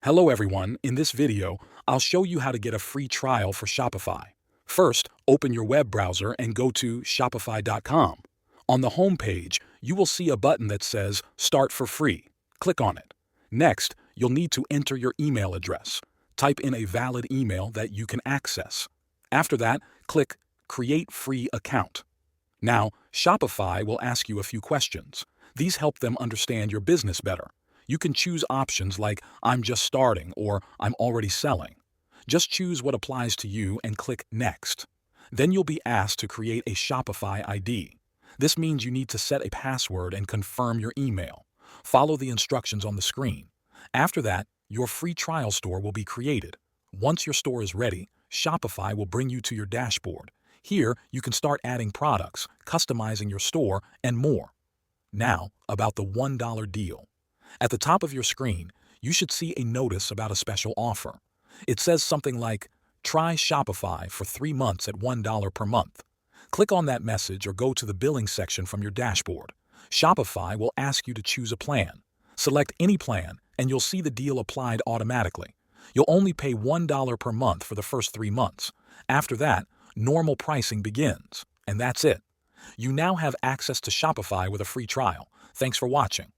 Hello everyone, in this video, I'll show you how to get a free trial for Shopify. First, open your web browser and go to shopify.com. On the home page, you will see a button that says Start for Free. Click on it. Next, you'll need to enter your email address. Type in a valid email that you can access. After that, click Create Free Account. Now, Shopify will ask you a few questions. These help them understand your business better. You can choose options like I'm just starting or I'm already selling. Just choose what applies to you and click Next. Then you'll be asked to create a Shopify ID. This means you need to set a password and confirm your email. Follow the instructions on the screen. After that, your free trial store will be created. Once your store is ready, Shopify will bring you to your dashboard. Here, you can start adding products, customizing your store, and more. Now, about the $1 deal. At the top of your screen, you should see a notice about a special offer. It says something like, try Shopify for 3 months at $1 per month. Click on that message or go to the billing section from your dashboard. Shopify will ask you to choose a plan. Select any plan and you'll see the deal applied automatically. You'll only pay $1 per month for the first 3 months. After that, normal pricing begins. And that's it. You now have access to Shopify with a free trial. Thanks for watching.